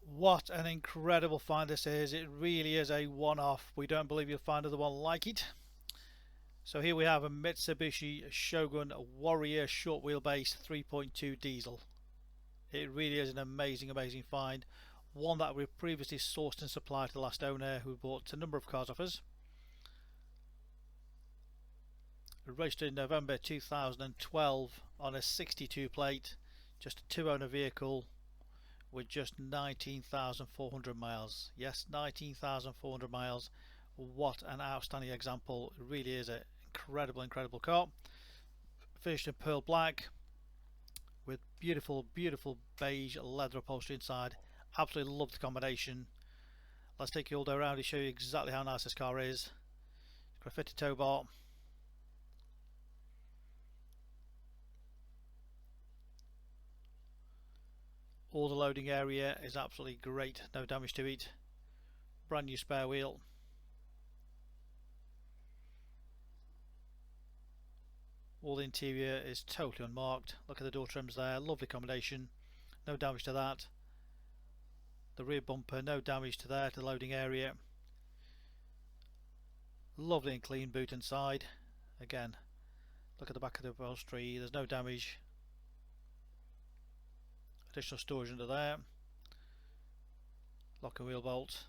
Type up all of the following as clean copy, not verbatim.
What an incredible find this is. It really is a one-off. We don't believe you'll find another one like it. So here we have a Mitsubishi Shogun Warrior short wheelbase 3.2 diesel. It really is an amazing find. One that we've previously sourced and supplied to the last owner, who bought a number of cars off us. Registered in November 2012 on a 62 plate, just a two-owner vehicle with just 19,400 miles. Yes, 19,400 miles. What an outstanding example. It really is an incredible car. Finished in pearl black with beautiful beige leather upholstery inside. Absolutely love the combination. Let's take you all the way around and show you exactly how nice this car is. It's got a fitted tow bar. All the loading area is absolutely great, no damage to it. Brand new spare wheel. All the interior is totally unmarked. Look at the door trims there, lovely combination, no damage to that. The rear bumper, no damage to there, to the loading area. Lovely and clean boot inside. Again, look at the back of the upholstery, there's no damage. Additional storage under there. Lock and wheel bolt.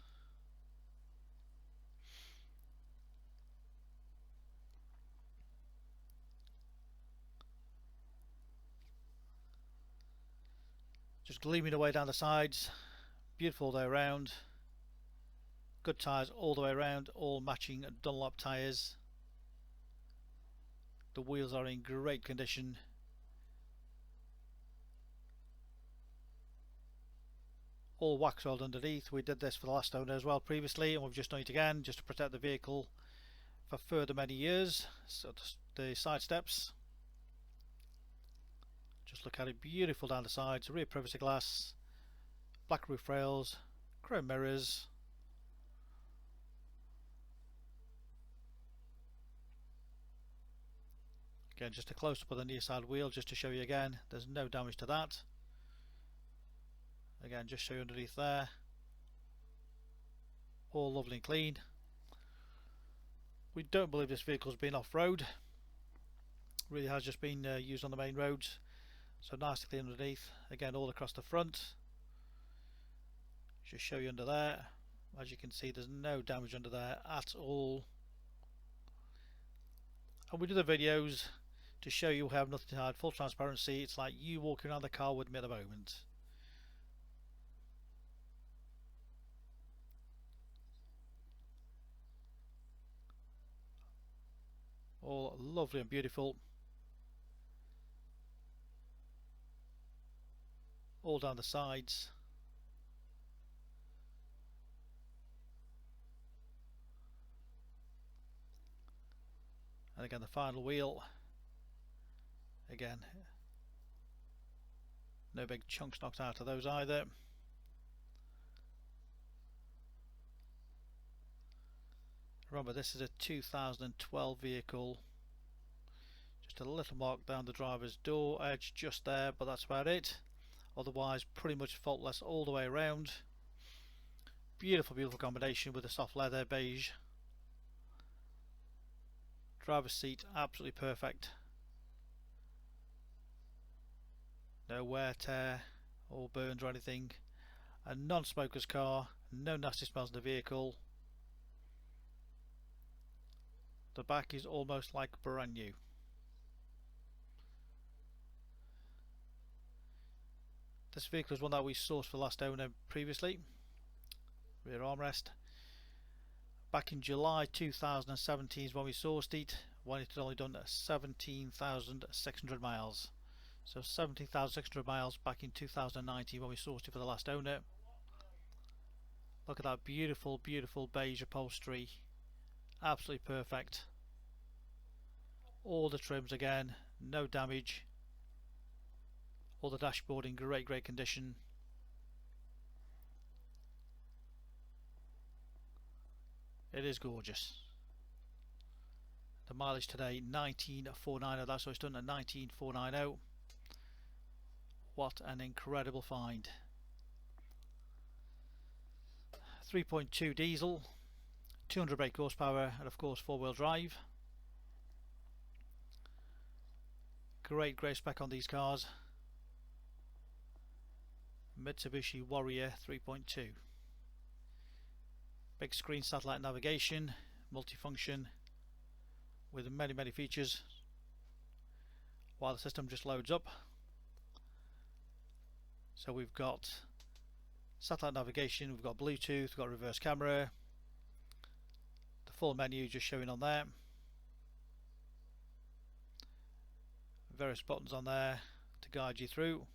Just gleaming away down the sides. Beautiful all the way around. Good tyres all the way around, all matching Dunlop tyres. The wheels are in great condition. All wax rolled underneath. We did this for the last owner as well previously, and we've just done it again just to protect the vehicle for further many years. So the side steps, just look at it, beautiful down the sides, rear privacy glass, black roof rails, chrome mirrors. Again, just a close up of the near side wheel just to show you again, there's no damage to that. Again, just show you underneath there, all lovely and clean. We don't believe this vehicle's been off-road, really has just been used on the main roads. So nice and clean underneath. Again, all across the front. Just show you under there. As you can see, there's no damage under there at all. And we do the videos to show you we have nothing to hide, full transparency. It's like you walking around the car with me at the moment. All lovely and beautiful. All down the sides. And again, the final wheel. Again, no big chunks knocked out of those either. Remember, this is a 2012 vehicle. Just a little mark down the driver's door edge just there, but that's about it. Otherwise, pretty much faultless all the way around. Beautiful combination with the soft leather beige. Driver's seat, absolutely perfect. No wear, tear, or burns or anything. A non-smoker's car, no nasty smells in the vehicle. The back is almost like brand new. This vehicle is one that we sourced for the last owner previously. Rear armrest. Back in July 2017 is when we sourced it, when it had only done 17,600 miles. So 17,600 miles back in 2019 when we sourced it for the last owner. Look at that beautiful beige upholstery. Absolutely perfect. All the trims again, no damage. All the dashboard in great condition. It is gorgeous. The mileage today 19,490, that's what it's done at 19,490. What an incredible find. 3.2 diesel, 200 brake horsepower, and of course 4-wheel drive. Great spec on these cars. Mitsubishi Warrior 3.2. Big screen satellite navigation, multifunction with many features. While the system just loads up. So we've got satellite navigation, we've got Bluetooth, we've got reverse camera, the full menu just showing on there, various buttons on there to guide you through.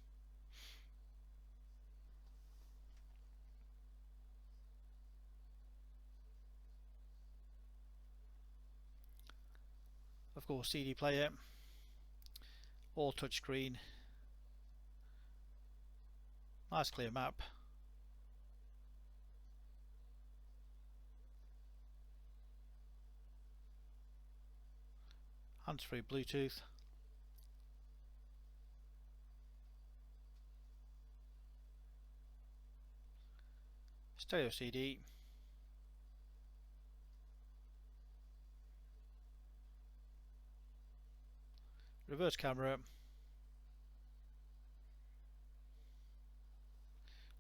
Of course, CD player, all touchscreen, nice clear map, hands-free Bluetooth, stereo CD, reverse camera,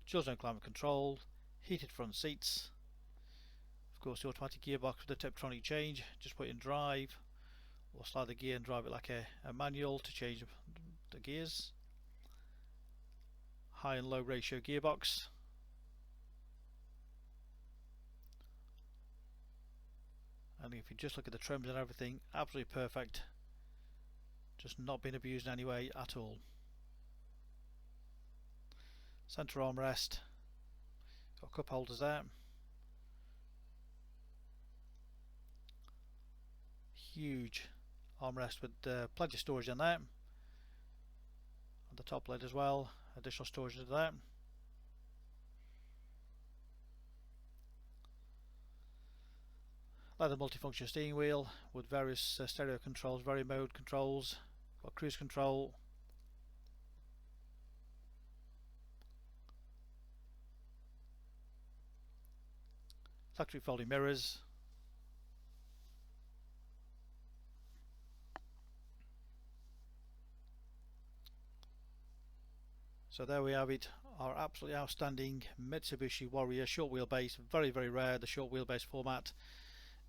dual zone climate control, heated front seats, of course the automatic gearbox with the Tiptronic change, just put in drive or slide the gear and drive it like a manual to change the gears, high and low ratio gearbox, and if you just look at the trims and everything, absolutely perfect, just not been abused in any way at all. Centre armrest, got cup holders there, huge armrest with plenty of storage in there, and the top lid as well, additional storage in there. Leather multifunction steering wheel with various stereo controls, vari mode controls, got cruise control, factory folding mirrors, so there we have it, our absolutely outstanding Mitsubishi Warrior short wheelbase, very rare, the short wheelbase format,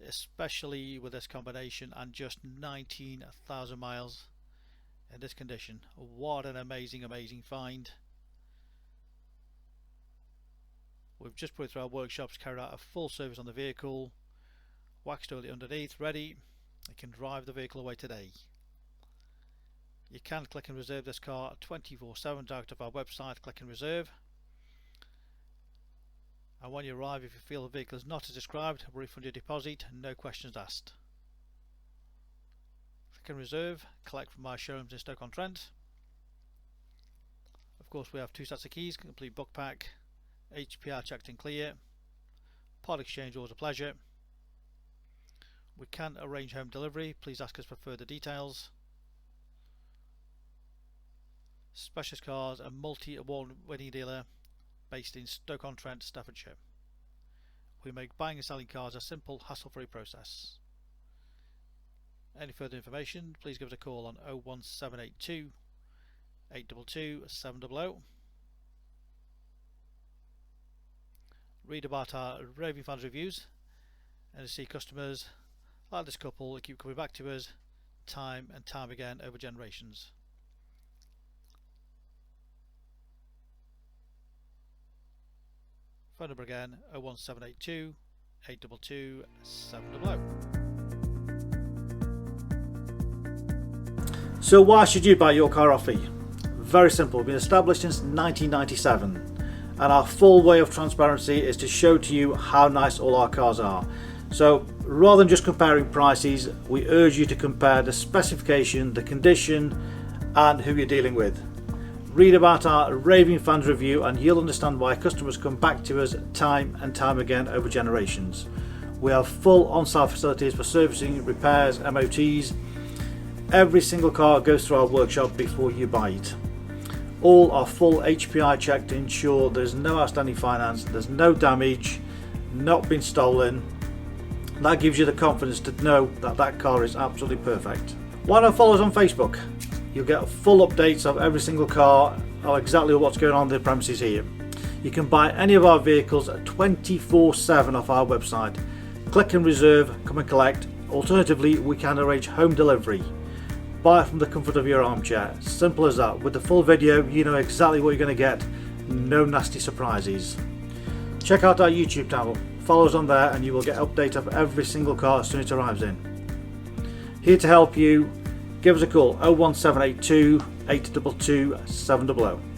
especially with this combination, and just 19,000 miles in this condition. What an amazing find. We've just put it through our workshops, carried out a full service on the vehicle, waxed early underneath, ready. You can drive the vehicle away today. You can click and reserve this car 24/7 direct off our website, click and reserve. And when you arrive, if you feel the vehicle is not as described, we'll refund your deposit, no questions asked. Click and reserve, collect from our showrooms in Stoke on Trent. Of course, we have 2 sets of keys, complete book pack, HPR checked and clear, part exchange always a pleasure. We can arrange home delivery, please ask us for further details. Specialist Cars, a multi-award winning dealer based in Stoke on Trent, Staffordshire. We make buying and selling cars a simple, hassle-free process. Any further information, please give us a call on 01782 822 700. Read about our raving fans reviews and to see customers like this couple that keep coming back to us time and time again over generations. Phone number again 01782 822 700. So why should you buy your car off me? Very simple, we've been established since 1997 and our full way of transparency is to show to you how nice all our cars are. So rather than just comparing prices, we urge you to compare the specification, the condition and who you're dealing with. Read about our raving fans review and you'll understand why customers come back to us time and time again over generations. We have full on-site facilities for servicing, repairs, MOTs. Every single car goes through our workshop before you buy it. All are full HPI checked to ensure there's no outstanding finance, there's no damage, not been stolen. That gives you the confidence to know that that car is absolutely perfect. Why not follow us on Facebook? You'll get full updates of every single car, of exactly what's going on in the premises here. You can buy any of our vehicles 24/7 off our website. Click and reserve, come and collect. Alternatively, we can arrange home delivery. Buy it from the comfort of your armchair. Simple as that. With the full video, you know exactly what you're going to get. No nasty surprises. Check out our YouTube channel. Follow us on there and you will get update of every single car as soon as it arrives in. Here to help you. Give us a call 01782 822 700.